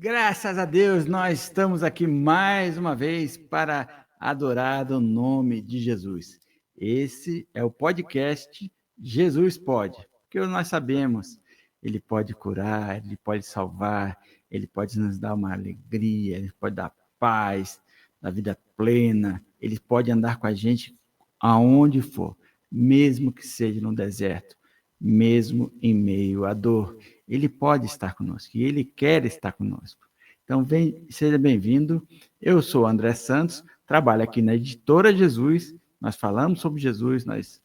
Graças a Deus, nós estamos aqui mais uma vez para adorar o nome de Jesus. Esse é o podcast Jesus Pode, porque nós sabemos, ele pode curar, ele pode salvar, ele pode nos dar uma alegria, ele pode dar paz, da vida plena, ele pode andar com a gente aonde for, mesmo que seja no deserto, mesmo em meio à dor. Ele pode estar conosco e ele quer estar conosco. Então, seja bem-vindo. Eu sou André Santos, trabalho aqui na Editora Jesus. Nós falamos sobre Jesus, nós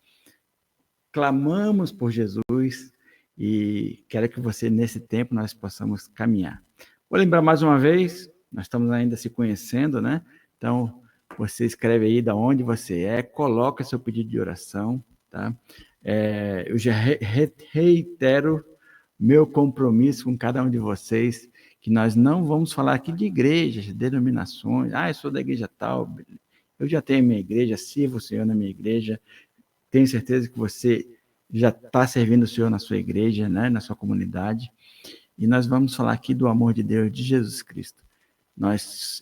clamamos por Jesus e quero que você, nesse tempo, nós possamos caminhar. Vou lembrar mais uma vez, nós estamos ainda se conhecendo, né? Então, você escreve aí de onde você é, coloca seu pedido de oração, tá? Eu já reitero meu compromisso com cada um de vocês, que nós não vamos falar aqui de igrejas, de denominações. Eu sou da igreja tal, eu já tenho minha igreja, sirvo o Senhor na minha igreja, tenho certeza que você já está servindo o Senhor na sua igreja, né, na sua comunidade, e nós vamos falar aqui do amor de Deus, de Jesus Cristo.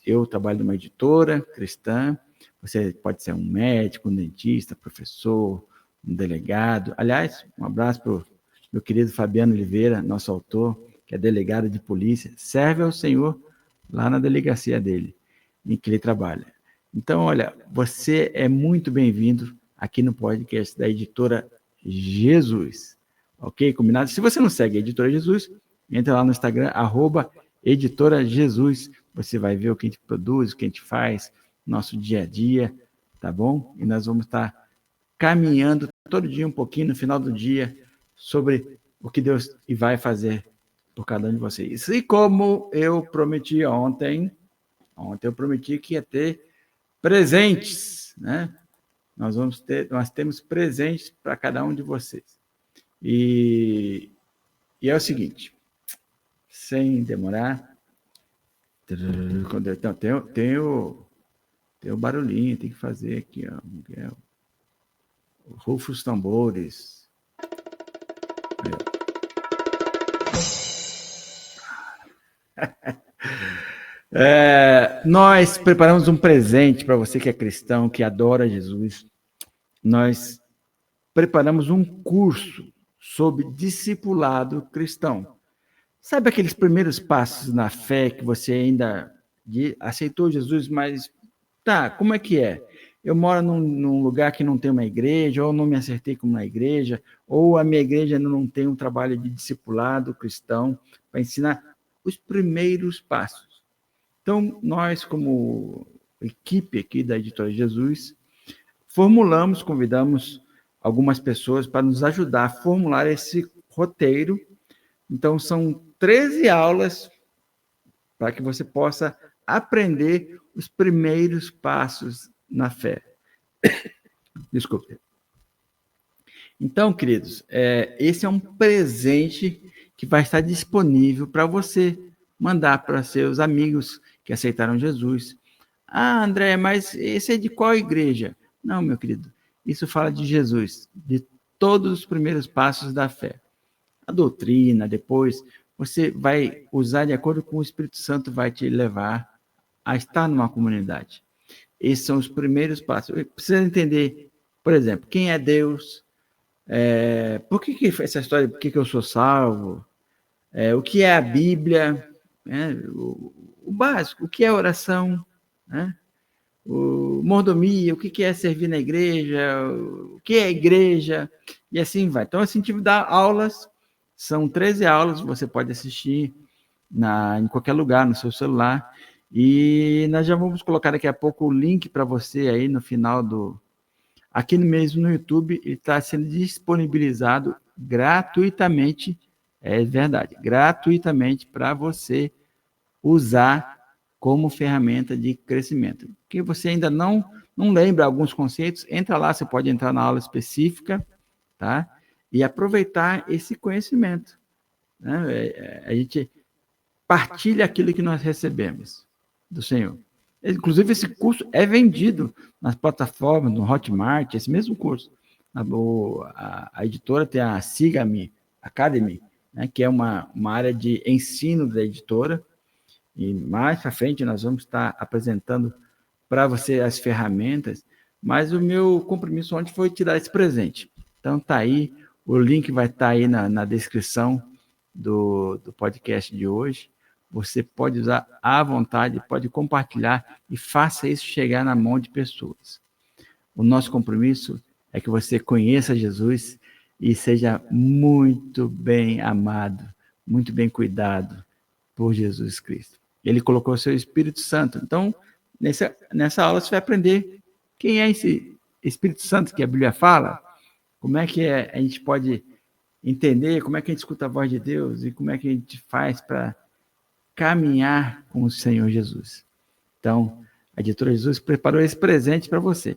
Eu trabalho numa editora cristã, você pode ser um médico, um dentista, professor, um delegado. Aliás, um abraço para o meu querido Fabiano Oliveira, nosso autor, que é delegado de polícia, serve ao Senhor lá na delegacia dele, em que ele trabalha. Então, olha, você é muito bem-vindo aqui no podcast da Editora Jesus. Ok? Combinado? Se você não segue a Editora Jesus, entra lá no Instagram, @Editora Jesus. Você vai ver o que a gente produz, o que a gente faz, nosso dia a dia, tá bom? E nós vamos estar caminhando todo dia um pouquinho, no final do dia, sobre o que Deus vai fazer por cada um de vocês. E como eu prometi ontem eu prometi que ia ter presentes, né? Nós temos presentes para cada um de vocês. E é o seguinte, sem demorar, tem o barulhinho, tem que fazer aqui, ó, o rufo os tambores. Nós preparamos um presente para você que é cristão, que adora Jesus. Nós preparamos um curso sobre discipulado cristão. Sabe aqueles primeiros passos na fé que você ainda aceitou Jesus, mas como é que é? Eu moro num lugar que não tem uma igreja, ou não me acertei com uma igreja, ou a minha igreja não tem um trabalho de discipulado cristão para ensinar os primeiros passos. Então, nós, como equipe aqui da Editora Jesus, convidamos algumas pessoas para nos ajudar a formular esse roteiro. Então, são 13 aulas para que você possa aprender os primeiros passos na fé. Desculpe. Então, queridos, esse é um presente que vai estar disponível para você mandar para seus amigos que aceitaram Jesus. André, mas esse é de qual igreja? Não, meu querido, isso fala de Jesus, de todos os primeiros passos da fé. A doutrina, depois, você vai usar de acordo com o Espírito Santo vai te levar a estar numa comunidade. Esses são os primeiros passos. Precisa entender, por exemplo, quem é Deus, por que essa história, por que eu sou salvo, o que é a Bíblia, né? O básico, o que é oração, né? O mordomia, o que é servir na igreja, o que é igreja, e assim vai. Então, assim, a gente dá aulas, são 13 aulas, você pode assistir em qualquer lugar, no seu celular, e nós já vamos colocar daqui a pouco o link para você aí no final aqui mesmo no YouTube, ele está sendo disponibilizado gratuitamente, é verdade, gratuitamente para você usar como ferramenta de crescimento. Que você ainda não lembra alguns conceitos, entra lá, você pode entrar na aula específica, tá? E aproveitar esse conhecimento, né? A gente partilha aquilo que nós recebemos do Senhor. Inclusive, esse curso é vendido nas plataformas, no Hotmart, esse mesmo curso. A editora tem a Siga-me Academy, né, que é uma área de ensino da editora, E mais para frente nós vamos estar apresentando para você as ferramentas, mas o meu compromisso ontem foi te dar esse presente. Então tá aí, o link vai estar aí na descrição do podcast de hoje. Você pode usar à vontade, pode compartilhar e faça isso chegar na mão de pessoas. O nosso compromisso é que você conheça Jesus e seja muito bem amado, muito bem cuidado por Jesus Cristo. Ele colocou o seu Espírito Santo. Então, nessa aula você vai aprender quem é esse Espírito Santo que a Bíblia fala, como é que a gente pode entender, como é que a gente escuta a voz de Deus e como é que a gente faz para caminhar com o Senhor Jesus. Então, a Editora Jesus preparou esse presente para você.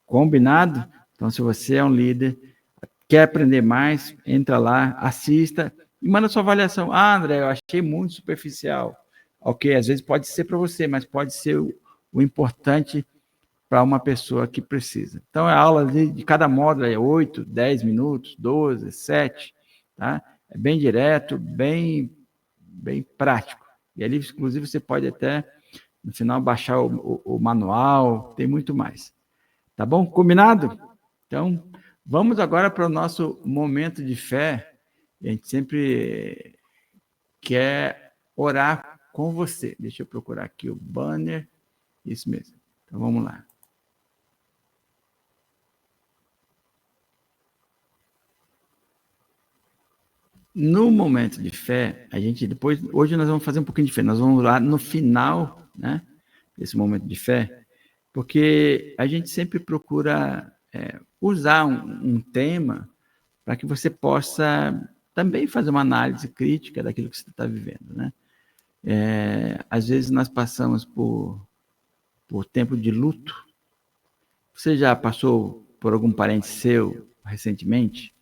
Combinado? Então, se você é um líder, quer aprender mais, entra lá, assista e manda sua avaliação. Ah, André, eu achei muito superficial. Ok, às vezes pode ser para você, mas pode ser o importante para uma pessoa que precisa. Então, a aula de cada módulo é 8, 10 minutos, 12, 7, tá? É bem direto, bem prático. E ali, inclusive, você pode até, no final, baixar o manual, tem muito mais. Tá bom? Combinado? Então, vamos agora para o nosso momento de fé. A gente sempre quer orar com você. Deixa eu procurar aqui o banner. Isso mesmo. Então, vamos lá. No momento de fé, a gente depois, hoje nós vamos fazer um pouquinho de fé. Nós vamos lá no final, né, desse momento de fé, porque a gente sempre procura usar um tema para que você possa também fazer uma análise crítica daquilo que você está vivendo, né? Às vezes nós passamos por tempo de luto. Você já passou por algum parente seu recentemente?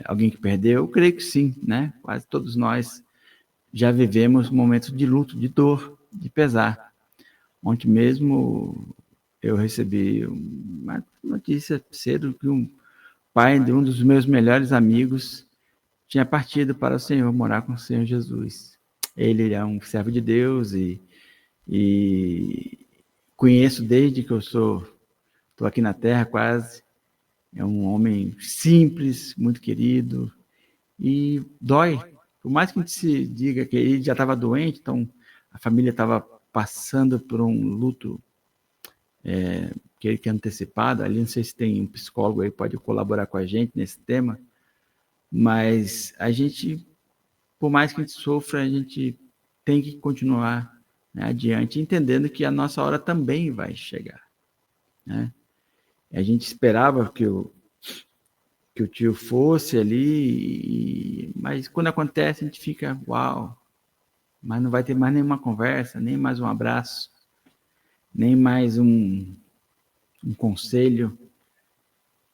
Alguém que perdeu? Eu creio que sim, né? Quase todos nós já vivemos momentos de luto, de dor, de pesar. Ontem mesmo eu recebi uma notícia cedo que um pai de um dos meus melhores amigos tinha partido para o Senhor, morar com o Senhor Jesus. Ele é um servo de Deus e conheço desde que eu estou aqui na Terra quase. É um homem simples, muito querido e dói. Por mais que a gente se diga que ele já estava doente, então a família estava passando por um luto que ele tinha antecipado. Ali não sei se tem um psicólogo aí que pode colaborar com a gente nesse tema, mas a gente, por mais que a gente sofra, a gente tem que continuar, né, adiante, entendendo que a nossa hora também vai chegar, né? A gente esperava que o tio fosse ali, mas quando acontece a gente fica, uau, mas não vai ter mais nenhuma conversa, nem mais um abraço, nem mais um conselho,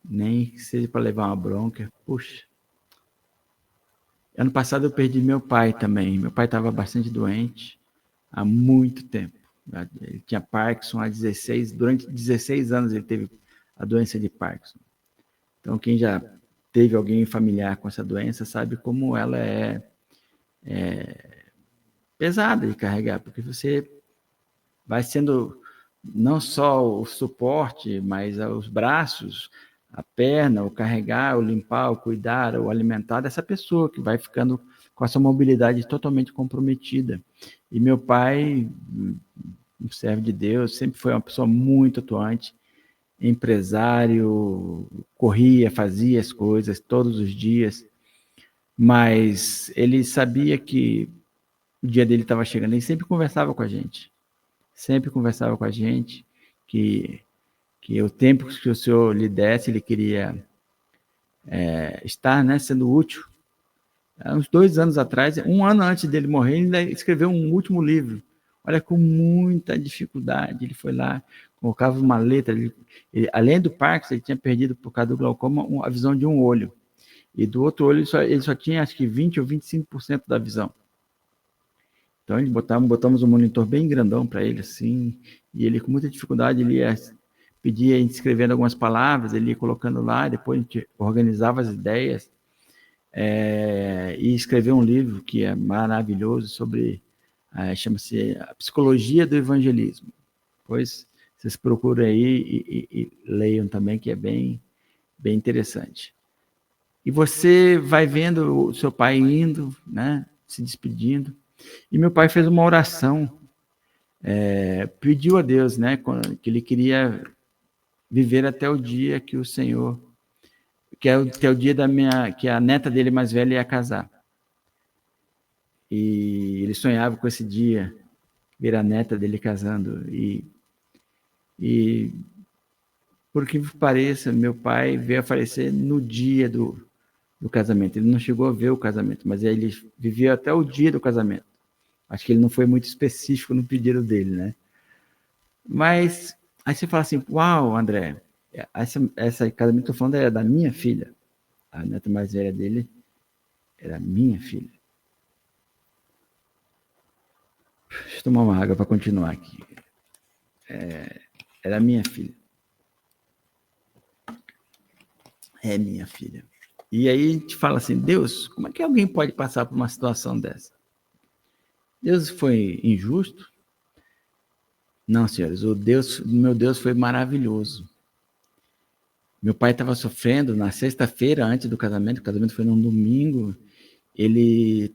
nem que seja para levar uma bronca. Puxa, ano passado eu perdi meu pai também. Meu pai estava bastante doente há muito tempo. Ele tinha Parkinson há 16, durante 16 anos ele teve a doença de Parkinson. Então, quem já teve alguém familiar com essa doença sabe como ela é pesada de carregar, porque você vai sendo não só o suporte, mas os braços, a perna, o carregar, o limpar, o cuidar, o alimentar dessa pessoa que vai ficando com a sua mobilidade totalmente comprometida. E meu pai, um servo de Deus, sempre foi uma pessoa muito atuante, empresário, corria, fazia as coisas todos os dias, mas ele sabia que o dia dele estava chegando, ele sempre conversava com a gente, que o tempo que o Senhor lhe desse, ele queria estar, né, sendo útil. Há uns 2 anos atrás, um ano antes dele morrer, ele ainda escreveu um último livro. Olha, com muita dificuldade, ele foi lá, colocava uma letra, além do Parkinson, ele tinha perdido, por causa do glaucoma, a visão de um olho. E do outro olho, ele só tinha, acho que 20 ou 25% da visão. Então, botamos um monitor bem grandão para ele, assim, e ele, com muita dificuldade, ele pedia a gente escrevendo algumas palavras, ele ia colocando lá, depois a gente organizava as ideias, e escreveu um livro que é maravilhoso sobre chama-se A Psicologia do Evangelismo. Pois vocês procuram aí e leiam também, que é bem interessante. E você vai vendo o seu pai indo, né, se despedindo. E meu pai fez uma oração, pediu a Deus, né, que ele queria viver até o dia que o Senhor, que é o dia que a neta dele mais velha ia casar. E ele sonhava com esse dia, ver a neta dele casando. E por que pareça, meu pai veio a falecer no dia do casamento. Ele não chegou a ver o casamento, mas ele viveu até o dia do casamento. Acho que ele não foi muito específico no pedido dele, né? Mas aí você fala assim, uau, André, essa casamento que eu tô falando é da minha filha. A neta mais velha dele era minha filha. Deixa eu tomar uma água para continuar aqui. Era minha filha. É minha filha. E aí a gente fala assim, Deus, como é que alguém pode passar por uma situação dessa? Deus foi injusto? Não, senhores, meu Deus foi maravilhoso. Meu pai estava sofrendo na sexta-feira antes do casamento, o casamento foi num domingo. Ele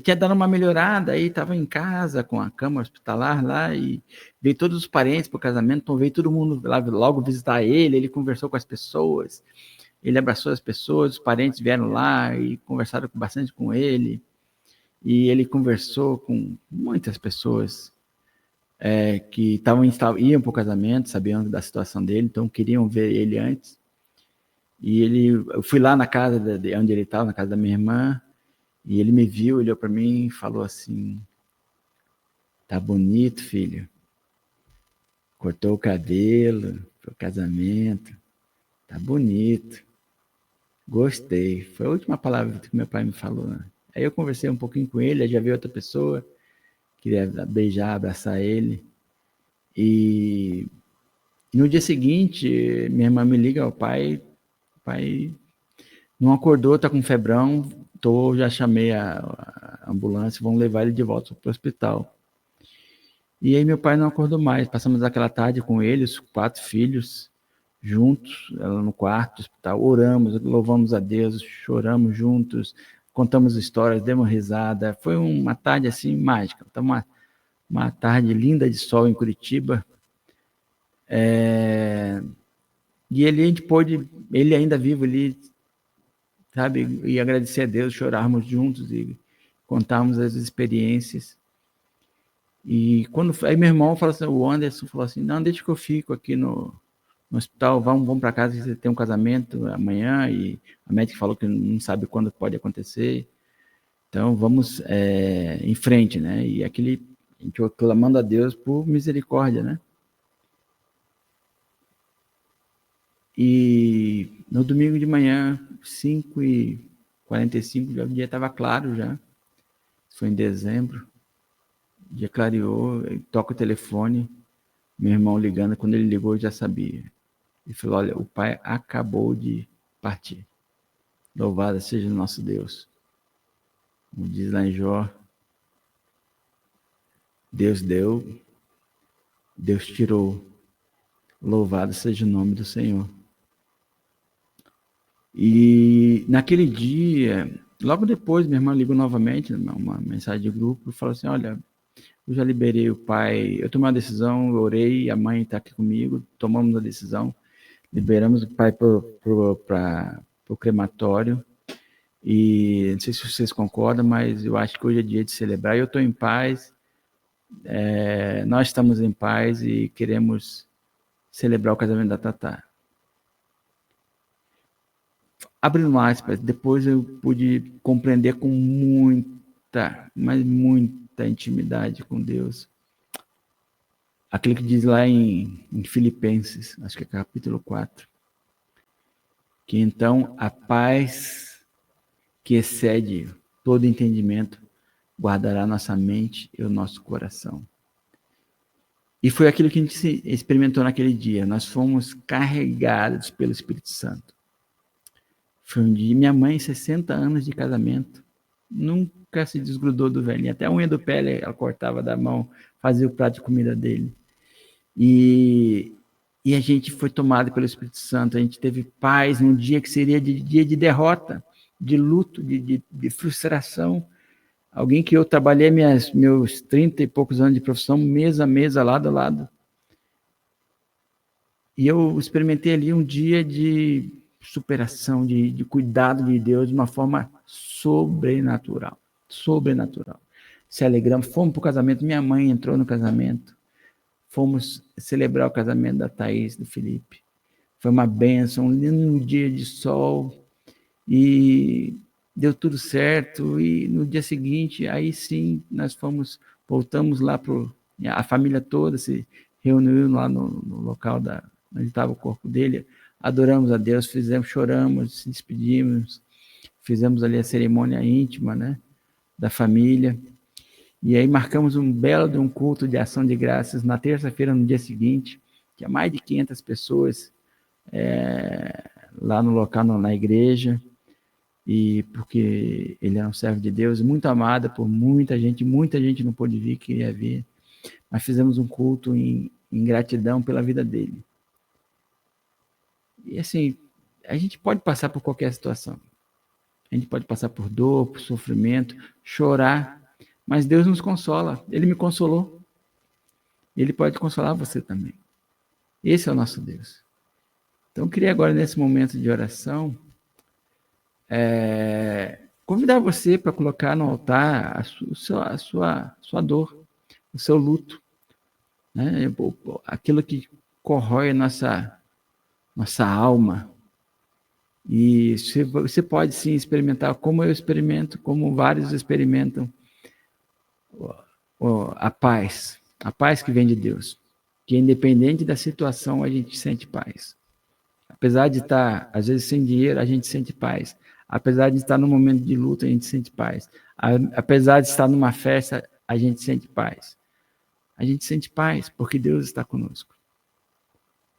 tinha dado uma melhorada, aí estava em casa com a cama hospitalar lá e veio todos os parentes para o casamento, então veio todo mundo lá logo visitar ele conversou com as pessoas, ele abraçou as pessoas, os parentes vieram lá e conversaram bastante com ele, e ele conversou com muitas pessoas que iam para o casamento, sabiam da situação dele, então queriam ver ele antes. E eu fui lá na casa onde ele estava, na casa da minha irmã, e ele me viu, olhou para mim e falou assim, tá bonito, filho. Cortou o cabelo pro casamento, tá bonito. Gostei. Foi a última palavra que meu pai me falou, né? Aí eu conversei um pouquinho com ele, aí já veio outra pessoa, queria beijar, abraçar ele. E no dia seguinte, minha irmã me liga, o pai não acordou, tá com febrão, já chamei a ambulância, vão levar ele de volta para o hospital. E aí meu pai não acordou mais, passamos aquela tarde com ele, os 4 filhos, juntos, ela no quarto do hospital, oramos, louvamos a Deus, choramos juntos, contamos histórias, demos risada, foi uma tarde assim mágica, então uma tarde linda de sol em Curitiba, e a gente pôde, ele ainda vivo ali, sabe, e agradecer a Deus, chorarmos juntos e contarmos as experiências. E aí meu irmão falou assim, o Anderson falou assim, não, deixa que eu fico aqui no hospital, vamos para casa, que você tem um casamento amanhã, e a médica falou que não sabe quando pode acontecer, então vamos em frente, né? E a gente clamando a Deus por misericórdia, né? E no domingo de manhã, 5h45, o dia estava claro já, foi em dezembro, o dia clareou, toca o telefone, meu irmão ligando, quando ele ligou eu já sabia. Ele falou, olha, o pai acabou de partir. Louvado seja o nosso Deus. Como diz lá em Jó, Deus deu, Deus tirou. Louvado seja o nome do Senhor. E naquele dia, logo depois, minha irmã ligou novamente, uma mensagem de grupo, e falou assim, olha, eu já liberei o pai, eu tomei uma decisão, eu orei, a mãe está aqui comigo, tomamos a decisão, liberamos o pai para o crematório, e não sei se vocês concordam, mas eu acho que hoje é dia de celebrar, eu estou em paz, nós estamos em paz e queremos celebrar o casamento da Tatá. Abrindo aspas, depois eu pude compreender com mas muita intimidade com Deus. Aquilo que diz lá em Filipenses, acho que é capítulo 4, que então a paz que excede todo entendimento guardará nossa mente e o nosso coração. E foi aquilo que a gente experimentou naquele dia. Nós fomos carregados pelo Espírito Santo. Foi um dia, minha mãe, 60 anos de casamento, nunca se desgrudou do velhinho. Até a unha do pé ela cortava da mão, fazia o prato de comida dele. E a gente foi tomado pelo Espírito Santo, a gente teve paz num dia que seria dia de derrota, de luto, de frustração. Alguém que eu trabalhei meus 30 e poucos anos de profissão, mesa a mesa, lado a lado. E eu experimentei ali um dia de superação, de cuidado de Deus de uma forma sobrenatural. Sobrenatural. Se alegramos, fomos para o casamento, minha mãe entrou no casamento, fomos celebrar o casamento da Thaís, do Felipe. Foi uma bênção, um lindo dia de sol, e deu tudo certo. E no dia seguinte, aí sim, voltamos lá a família toda se reuniu lá no local onde estava o corpo dele, adoramos a Deus, choramos, se despedimos, fizemos ali a cerimônia íntima, né, da família. E aí marcamos um belo de um culto de ação de graças na terça-feira, no dia seguinte. Tinha mais de 500 pessoas lá no local, na igreja. E porque ele era um servo de Deus, muito amado por muita gente não pôde vir, queria vir. Mas fizemos um culto em gratidão pela vida dele. E assim, a gente pode passar por qualquer situação. A gente pode passar por dor, por sofrimento, chorar, mas Deus nos consola. Ele me consolou. Ele pode consolar você também. Esse é o nosso Deus. Então, eu queria agora, nesse momento de oração, convidar você para colocar no altar a sua dor, o seu luto, né? Aquilo que corrói a nossa alma. E você pode sim experimentar, como eu experimento, como vários experimentam, a paz que vem de Deus, que independente da situação a gente sente paz. Apesar de estar, às vezes, sem dinheiro, a gente sente paz. Apesar de estar num momento de luta, a gente sente paz. Apesar de estar numa festa, a gente sente paz. A gente sente paz porque Deus está conosco.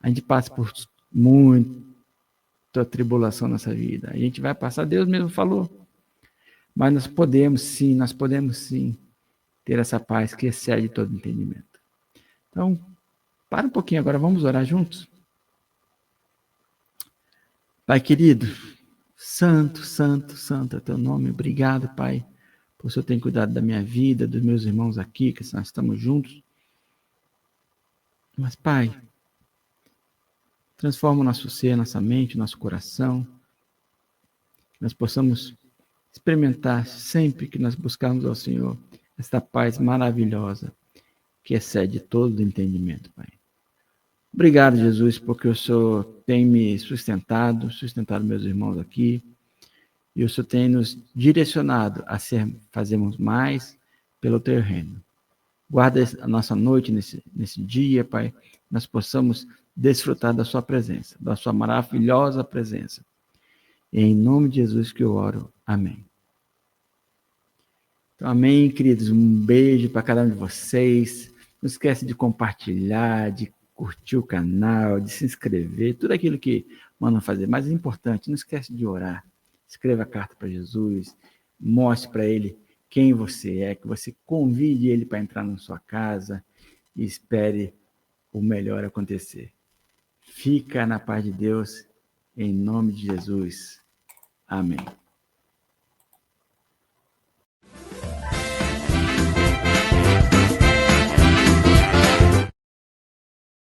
A gente passa por muita tribulação nessa vida. A gente vai passar, Deus mesmo falou. Mas nós podemos sim ter essa paz que excede todo entendimento. Então, para um pouquinho agora, vamos orar juntos? Pai querido, santo, santo, santo é teu nome. Obrigado, Pai, por o Senhor ter cuidado da minha vida, dos meus irmãos aqui, que nós estamos juntos. Mas, Pai, transforma o nosso ser, nossa mente, nosso coração, que nós possamos experimentar sempre que nós buscarmos ao Senhor esta paz maravilhosa que excede todo entendimento, Pai. Obrigado, Jesus, porque o Senhor tem me sustentado meus irmãos aqui, e o Senhor tem nos direcionado a fazermos mais pelo teu reino. Guarda a nossa noite nesse dia, Pai, nós possamos desfrutar da sua presença, da sua maravilhosa presença. Em nome de Jesus que eu oro. Amém. Então, amém, queridos. Um beijo para cada um de vocês. Não esquece de compartilhar, de curtir o canal, de se inscrever, tudo aquilo que mandam fazer. Mas é importante, não esquece de orar. Escreva a carta para Jesus, mostre para ele quem você é, que você convide ele para entrar na sua casa e espere o melhor acontecer. Fica na paz de Deus, em nome de Jesus. Amém.